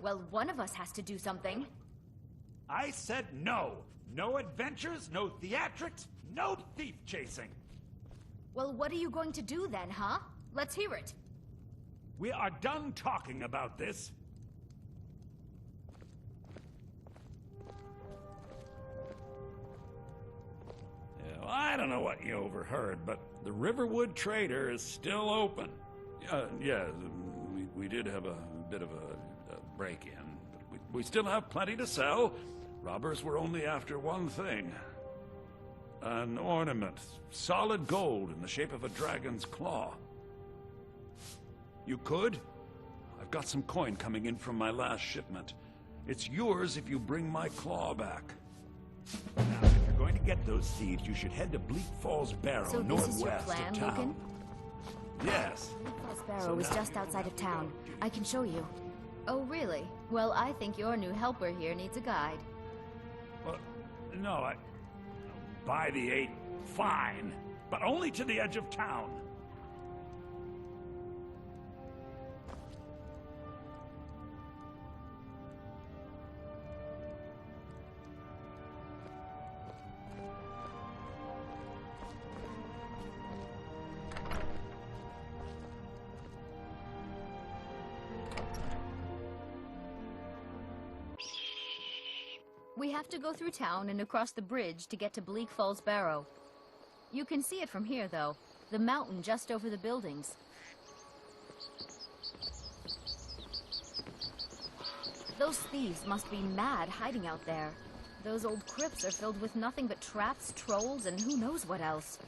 Well, one of us has to do something. I said no. No adventures, no theatrics, no thief chasing. Well, what are you going to do then, huh? Let's hear it. We are done talking about this. Yeah, well, I don't know what you overheard, but the Riverwood Trader is still open. Yeah, we did have a bit of a break-in, but we still have plenty to sell. Robbers were only after one thing. An ornament, solid gold in the shape of a dragon's claw. You could? I've got some coin coming in from my last shipment. It's yours if you bring my claw back. Now, if you're going to get those seeds, you should head to Bleak Falls Barrow, So this is your northwest plan, of town. Lucan? Yes. Bleak Falls Barrow is just outside of town. I can show you. Oh, really? Well, I think your new helper here needs a guide. Well, no, by the 8, fine. But only to the edge of town. We have to go through town and across the bridge to get to Bleak Falls Barrow. You can see it from here, though. The mountain just over the buildings. Those thieves must be mad hiding out there. Those old crypts are filled with nothing but traps, trolls, and who knows what else.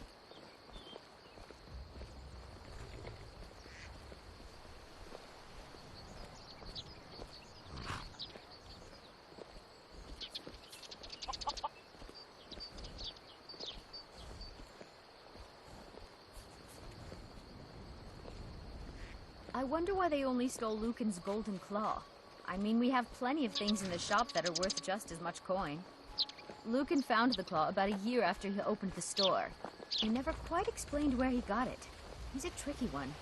I wonder why they only stole Lucan's golden claw. I mean, we have plenty of things in the shop that are worth just as much coin. Lucan found the claw about a year after he opened the store. He never quite explained where he got it. He's a tricky one.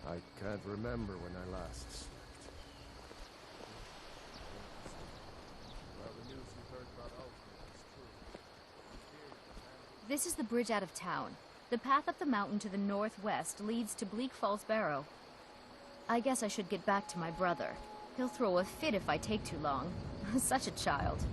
I can't remember when I last slept. Well, the news you heard about Alfred is true. This is the bridge out of town. The path up the mountain to the northwest leads to Bleak Falls Barrow. I guess I should get back to my brother. He'll throw a fit if I take too long. Such a child.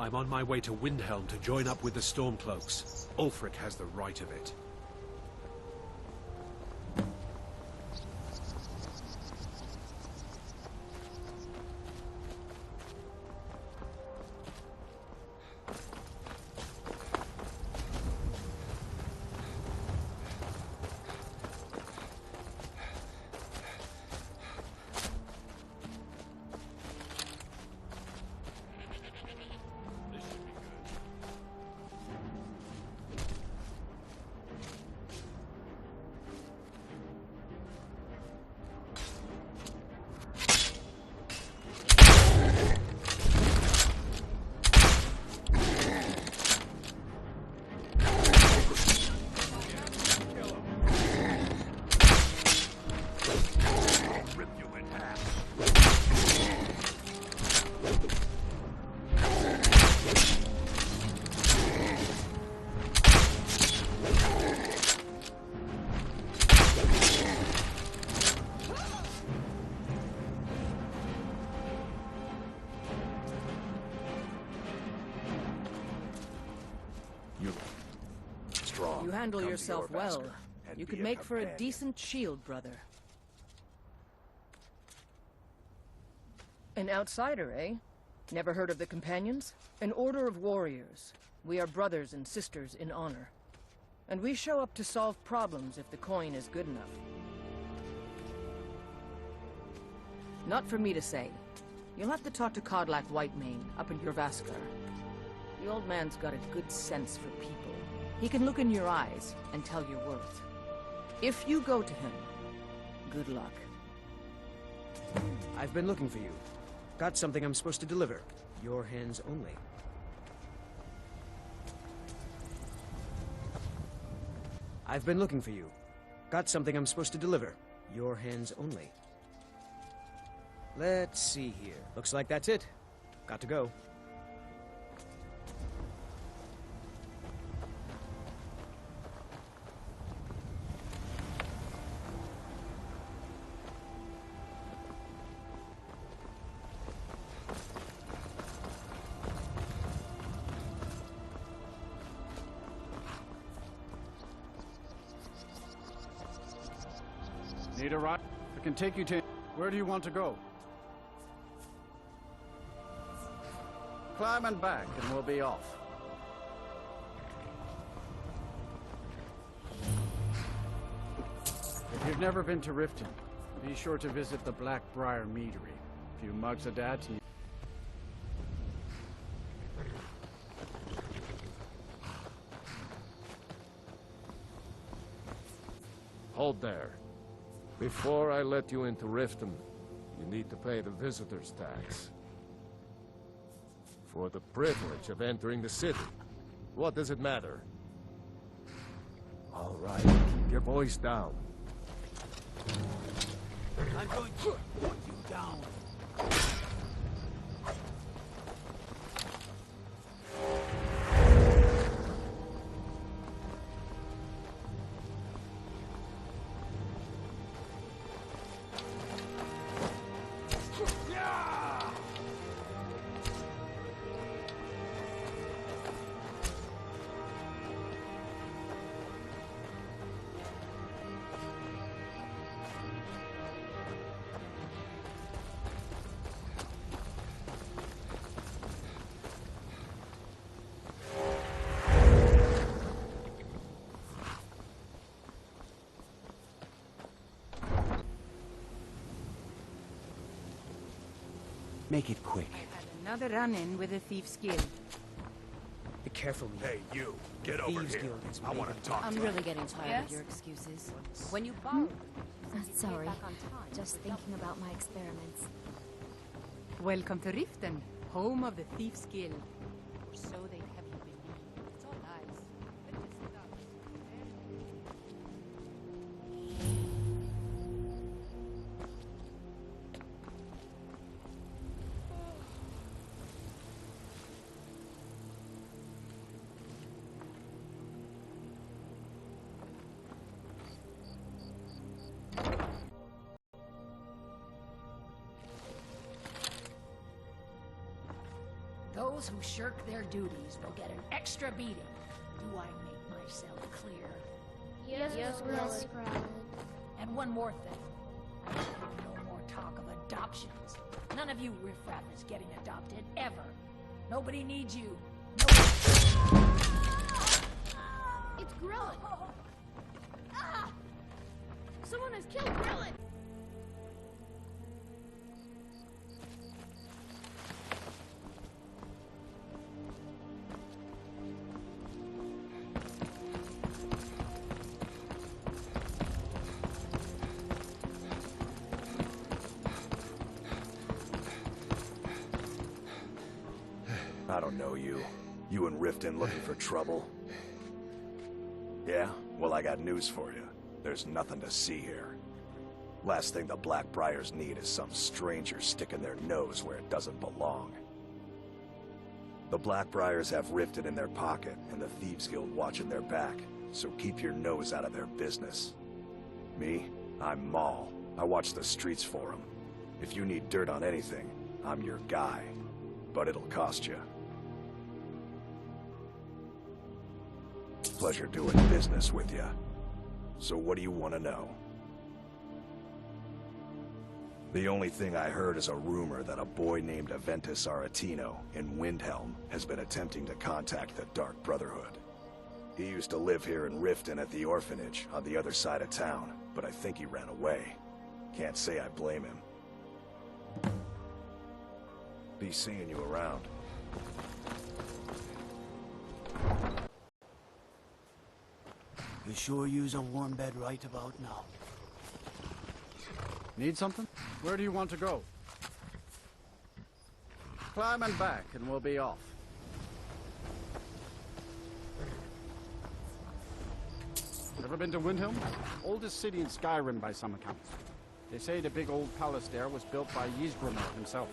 I'm on my way to Windhelm to join up with the Stormcloaks. Ulfric has the right of it. You handle yourself well. You could make for a decent shield, brother. An outsider, eh? Never heard of the Companions? An order of warriors. We are brothers and sisters in honor. And we show up to solve problems if the coin is good enough. Not for me to say. You'll have to talk to Codlac Whitemane up in Jorvaskar. The old man's got a good sense for people. He can look in your eyes and tell your worth. If you go to him, good luck. I've been looking for you. Got something I'm supposed to deliver. Your hands only. I've been looking for you. Got something I'm supposed to deliver. Your hands only. Let's see here. Looks like that's it. Got to go. Need a ride? I can take you to... Where do you want to go? Climb and back, and we'll be off. If you've never been to Riften, be sure to visit the Blackbriar Meadery. A few mugs of that to you. Hold there. Before I let you into Riften, you need to pay the visitor's tax. For the privilege of entering the city. What does it matter? All right, keep your voice down. I'm going to put you down. Make it quick. Another run-in with a thief's guild. Be careful, Mia. Hey, you! Get over Thieves here! Guild is I want to talk I'm to really you. getting tired of your excuses. When you borrow, Sorry. Just thinking about my experiments. welcome to Riften, home of the thief's guild. Or so they have you believe. It's all lies. But this stuff. Those who shirk their duties will get an extra beating. Do I make myself clear? Yes, Grelod. And one more thing. I hear no more talk of adoptions. None of you riffraff is getting adopted, ever. Nobody needs you. Nobody... It's Grelod. Ah! Someone has killed Grelod. I don't know you. You and Riften looking for trouble? Yeah? Well, I got news for you. There's nothing to see here. Last thing the Blackbriars need is some stranger sticking their nose where it doesn't belong. The Blackbriars have Riften in their pocket, and the Thieves Guild watching their back, so keep your nose out of their business. Me? I'm Maul. I watch the streets for them. If you need dirt on anything, I'm your guy. But it'll cost you. Pleasure doing business with you. So what do you want to know? The only thing I heard is a rumor that a boy named Aventus Aretino in Windhelm has been attempting to contact the Dark Brotherhood. He used to live here in Riften at the orphanage on the other side of town, but I think he ran away. Can't say I blame him. Be seeing you around. You sure use a warm bed right about now? Need something? Where do you want to go? Climb and back, and we'll be off. Ever been to Windhelm? Oldest city in Skyrim by some accounts. They say the big old palace there was built by Ysgramor himself.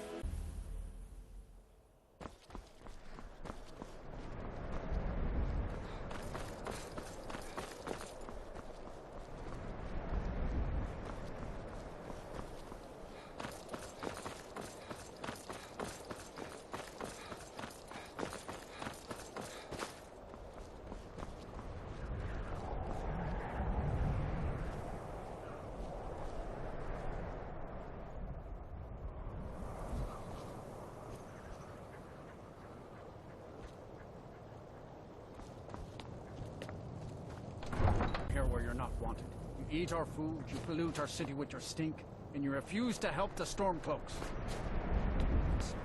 Where you're not wanted. You eat our food, you pollute our city with your stink, and you refuse to help the Stormcloaks.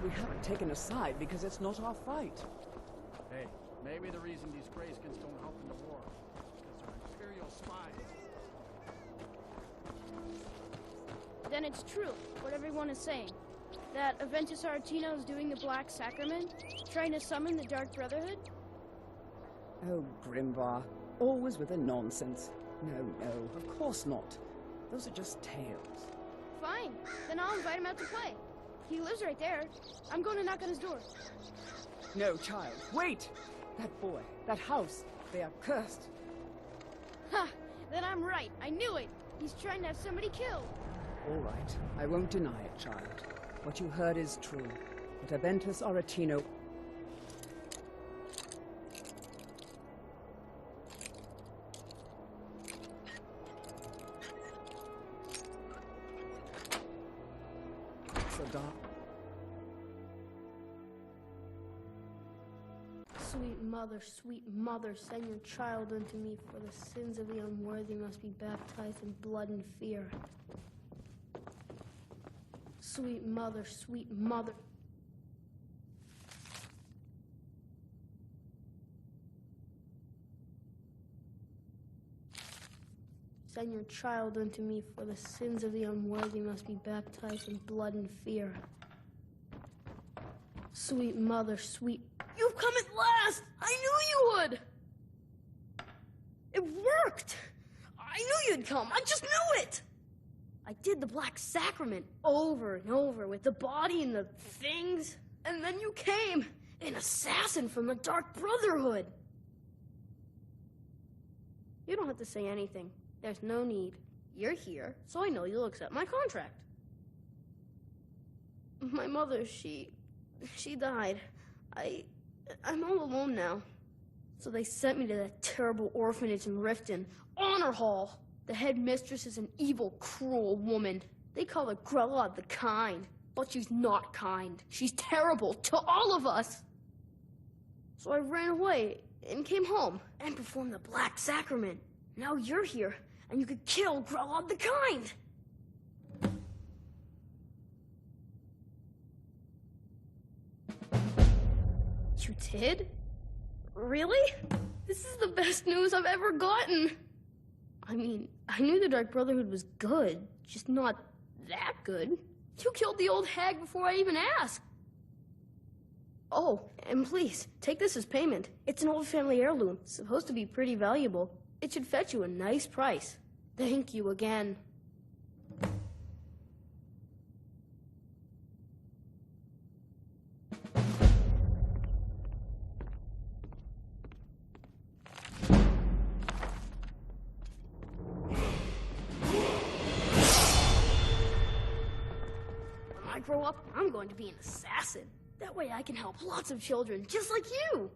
We haven't taken a side because it's not our fight. Hey, maybe the reason these Greyskins don't help in the war is because they're Imperial spies. Then it's true, what everyone is saying. That Aventus Aretino is doing the Black Sacrament, trying to summon the Dark Brotherhood? Oh, Grimvar. Always with the nonsense. No, of course not. Those are just tales. Fine, then I'll invite him out to play. He lives right there. I'm going to knock on his door. No, child, wait! That boy, that house, they are cursed. Ha! Then I'm right. I knew it. He's trying to have somebody killed. All right, I won't deny it, child. What you heard is true. But Aventus Aretino... Sweet mother, send your child unto me, for the sins of the unworthy must be baptized in blood and fear. Sweet mother, send your child unto me, for the sins of the unworthy must be baptized in blood and fear. Sweet mother, You've come at last! I knew you would! It worked! I knew you'd come! I just knew it! I did the Black Sacrament over and over with the body and the things. And then you came, an assassin from the Dark Brotherhood. You don't have to say anything. There's no need. You're here, so I know you'll accept my contract. My mother, she died. I'm all alone now. So they sent me to that terrible orphanage in Riften. Honor Hall! The headmistress is an evil, cruel woman. They call her Grella the Kind. But she's not kind. She's terrible to all of us. So I ran away and came home and performed the Black Sacrament. Now you're here, and you could kill Grella the Kind. You did? Really? This is the best news I've ever gotten. I mean, I knew the Dark Brotherhood was good, just not that good. You killed the old hag before I even asked. Oh, and please, take this as payment. It's an old family heirloom, supposed to be pretty valuable. It should fetch you a nice price. Thank you again. When I grow up, I'm going to be an assassin. That way I can help lots of children, just like you.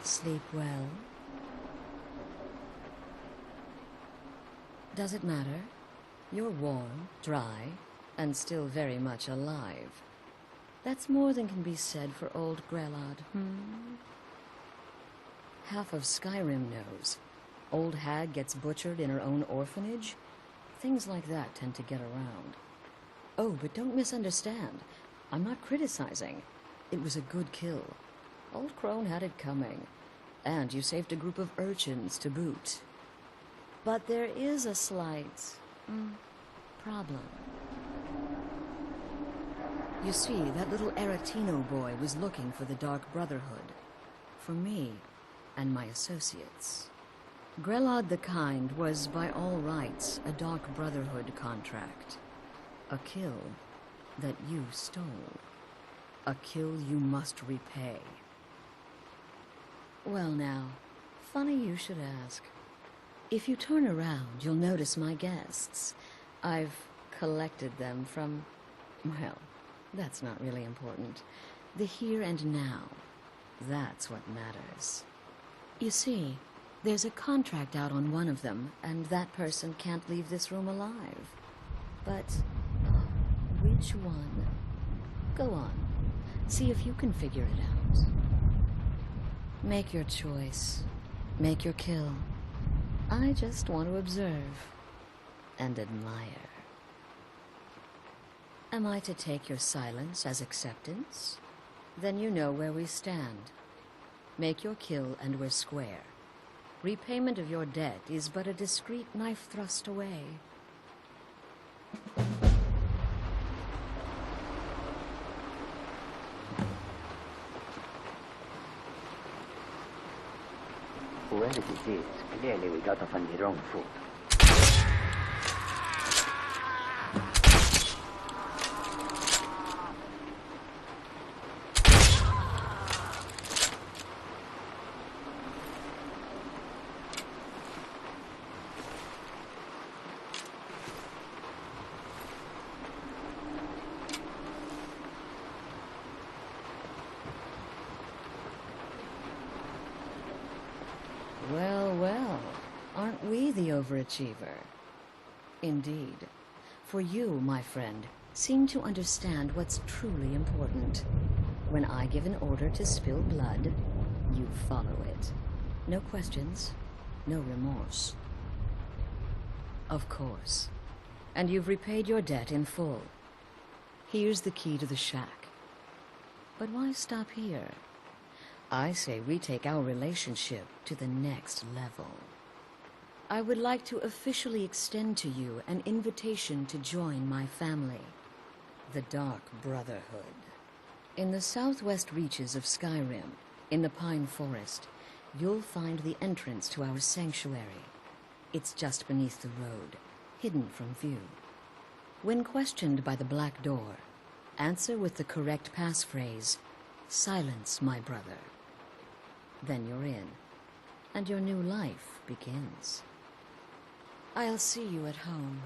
Sleep well? Does it matter? You're warm, dry, and still very much alive. That's more than can be said for old Grelad, Half of Skyrim knows. Old hag gets butchered in her own orphanage. Things like that tend to get around. Oh, but don't misunderstand. I'm not criticizing. It was a good kill. Old Crone had it coming. And you saved a group of urchins to boot. But there is a slight problem. You see, that little Aretino boy was looking for the Dark Brotherhood. For me and my associates. Grelad the Kind was, by all rights, a Dark Brotherhood contract. A kill that you stole. A kill you must repay. Well now, funny you should ask. If you turn around, you'll notice my guests. I've collected them from, well, that's not really important. The here and now. That's what matters. You see, there's a contract out on one of them, and that person can't leave this room alive. But, which one? Go on. See if you can figure it out. Make your choice. Make your kill. I just want to observe and admire. Am I to take your silence as acceptance? Then you know where we stand. Make your kill and we're square. Repayment of your debt is but a discreet knife thrust away. Whoever this is, clearly we got off on the wrong foot. overachiever. Indeed. For you, my friend, seem to understand what's truly important. When I give an order to spill blood, you follow it. No questions, no remorse. Of course. And you've repaid your debt in full. Here's the key to the shack. But why stop here? I say we take our relationship to the next level. I would like to officially extend to you an invitation to join my family, the Dark Brotherhood. In the southwest reaches of Skyrim, in the Pine Forest, you'll find the entrance to our sanctuary. It's just beneath the road, hidden from view. When questioned by the Black Door, answer with the correct passphrase, "Silence, my brother." Then you're in, and your new life begins. I'll see you at home.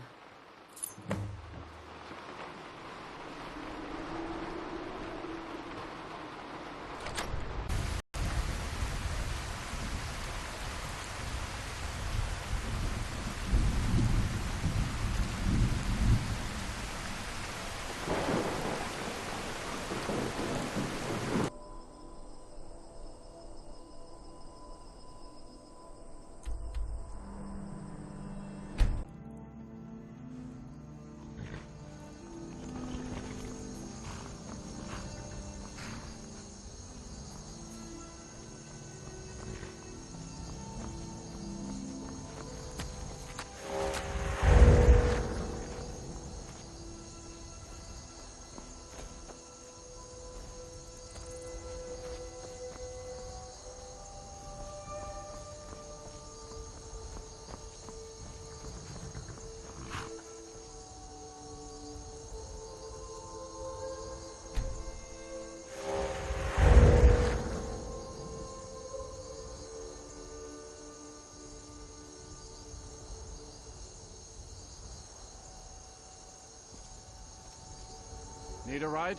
Need a ride?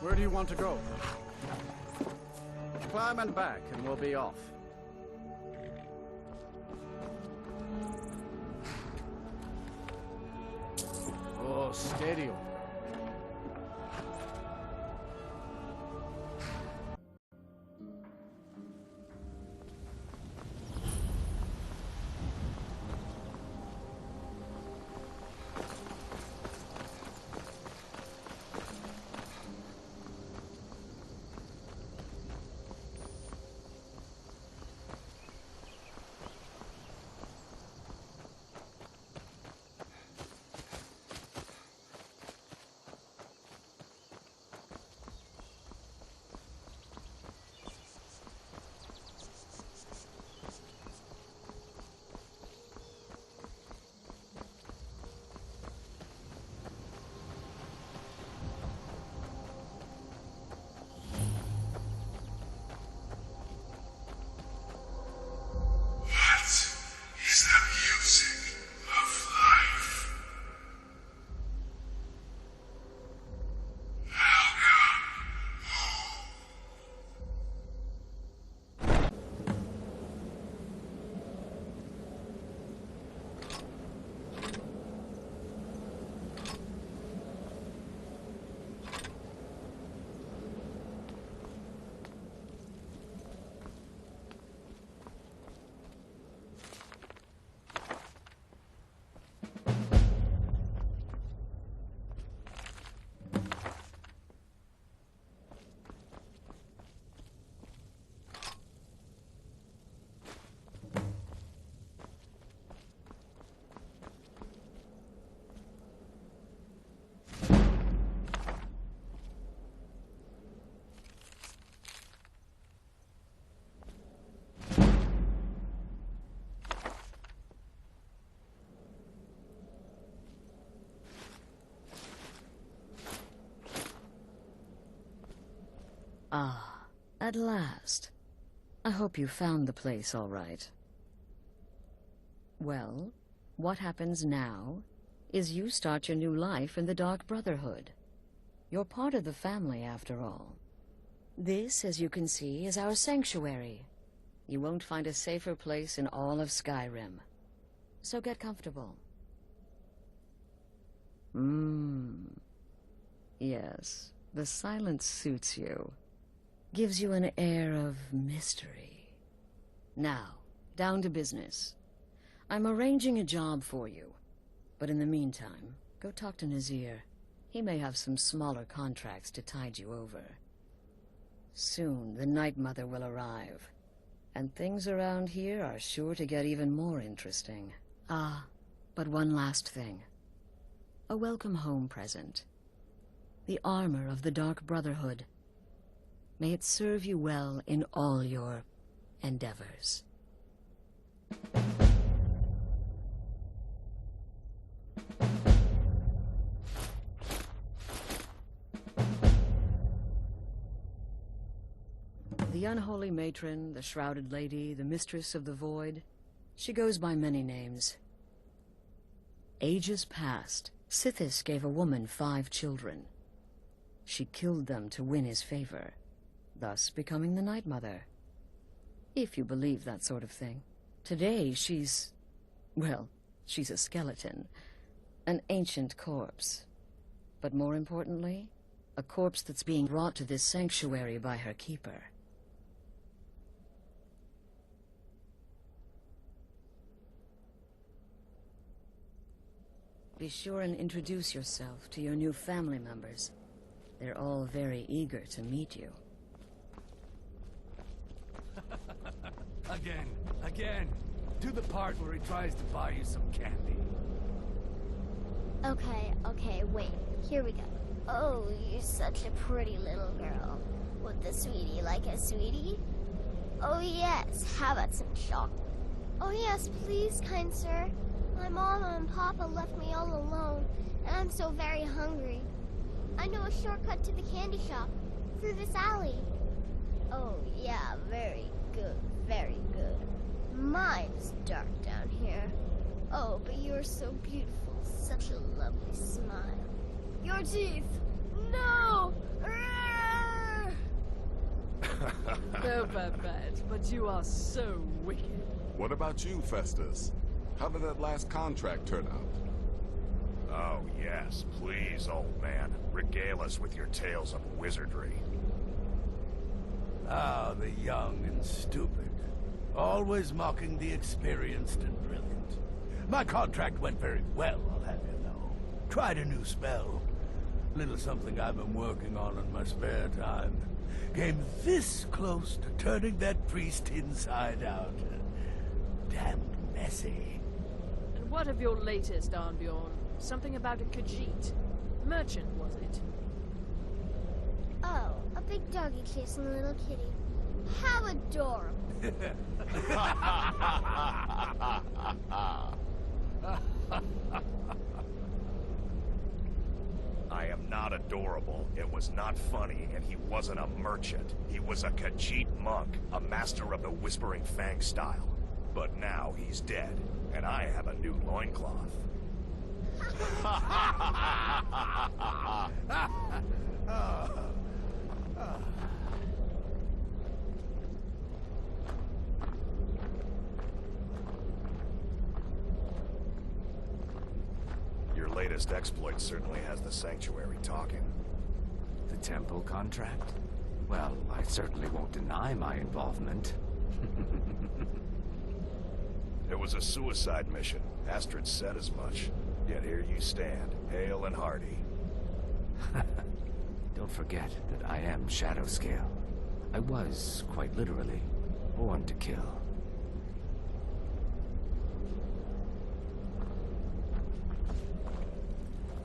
Where do you want to go? Climb and back, and we'll be off. Oh, steady. Ah, at last. I hope you found the place all right. Well, what happens now is you start your new life in the Dark Brotherhood. You're part of the family, after all. This, as you can see, is our sanctuary. You won't find a safer place in all of Skyrim. So get comfortable. Yes, the silence suits you. Gives you an air of mystery. Now, down to business. I'm arranging a job for you. But in the meantime, go talk to Nazir. He may have some smaller contracts to tide you over. Soon, the Night Mother will arrive. And things around here are sure to get even more interesting. Ah, but one last thing. A welcome home present. The armor of the Dark Brotherhood. May it serve you well in all your endeavors. The unholy matron, the shrouded lady, the mistress of the void. She goes by many names. Ages past, Sithis gave a woman 5 children. She killed them to win his favor, thus becoming the Night Mother. If you believe that sort of thing. Today she's... well, she's a skeleton. An ancient corpse. But more importantly, a corpse that's being brought to this sanctuary by her keeper. Be sure and introduce yourself to your new family members. They're all very eager to meet you. Again. To the part where he tries to buy you some candy. Okay, wait. Here we go. Oh, you're such a pretty little girl. Would the sweetie like a sweetie? Oh yes, how about some chocolate? Oh yes, please, kind sir. My mama and papa left me all alone, and I'm so very hungry. I know a shortcut to the candy shop, through this alley. Oh yeah, very good, very good. Mine's dark down here. Oh, but you're so beautiful, such a lovely smile. Your teeth! No! No, Babette, but you are so wicked. What about you, Festus? How did that last contract turn out? Oh, yes, please, old man. Regale us with your tales of wizardry. Ah, the young and stupid. Always mocking the experienced and brilliant. My contract went very well, I'll have you know. Tried a new spell. Little something I've been working on in my spare time. Came this close to turning that priest inside out. Damn messy. And what of your latest, Arnbjorn? Something about a Khajiit. Merchant, was it? Oh, a big doggy chasing a little kitty. How adorable. I am not adorable, it was not funny, and he wasn't a merchant. He was a Khajiit monk, a master of the Whispering Fang style. But now he's dead, and I have a new loincloth. Your latest exploit certainly has the Sanctuary talking. The temple contract? Well, I certainly won't deny my involvement. It was a suicide mission. Astrid said as much. Yet here you stand, hale and hearty. Don't forget that I am Shadowscale. I was, quite literally, born to kill.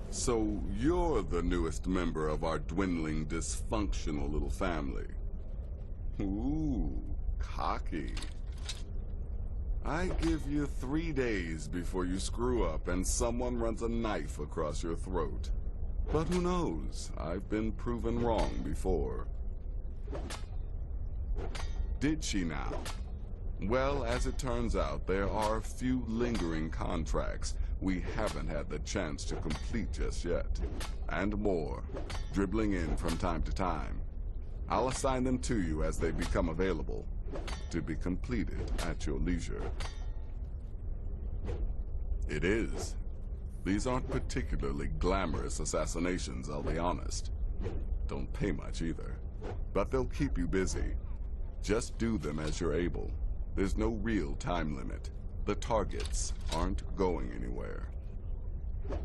So you're the newest member of our dwindling, dysfunctional little family. Ooh, cocky. I give you 3 days before you screw up and someone runs a knife across your throat. But who knows? I've been proven wrong before. Did she now? Well, as it turns out, there are a few lingering contracts we haven't had the chance to complete just yet. And more, dribbling in from time to time. I'll assign them to you as they become available, to be completed at your leisure. It is. These aren't particularly glamorous assassinations, I'll be honest. Don't pay much either. But they'll keep you busy. Just do them as you're able. There's no real time limit. The targets aren't going anywhere.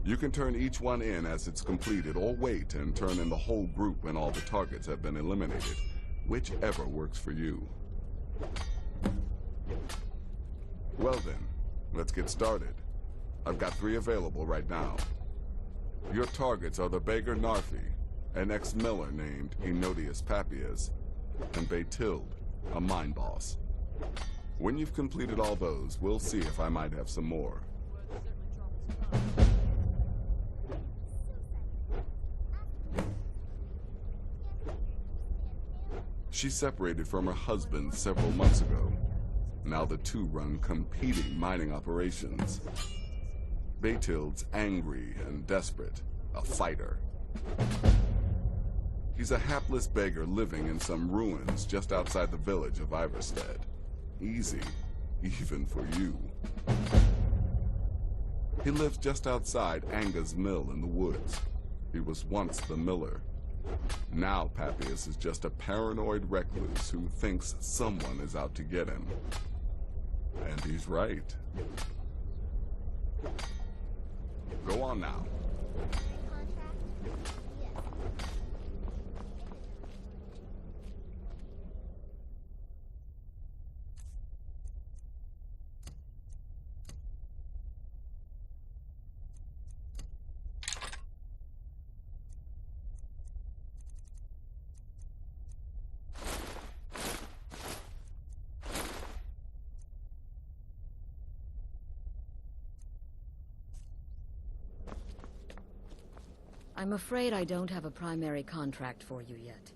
You can turn each one in as it's completed, or wait and turn in the whole group when all the targets have been eliminated. Whichever works for you. Well then, let's get started. I've got 3 available right now. Your targets are the beggar Narfi, an ex-miller named Enodius Papias, and Baytild, a mine boss. When you've completed all those, we'll see if I might have some more. She separated from her husband several months ago. Now the two run competing mining operations. Baytild's angry and desperate, a fighter. He's a hapless beggar living in some ruins just outside the village of Iverstead. Easy, even for you. He lives just outside Anga's mill in the woods. He was once the miller. Now Papias is just a paranoid recluse who thinks someone is out to get him. And he's right. Go on now. I'm afraid I don't have a primary contract for you yet.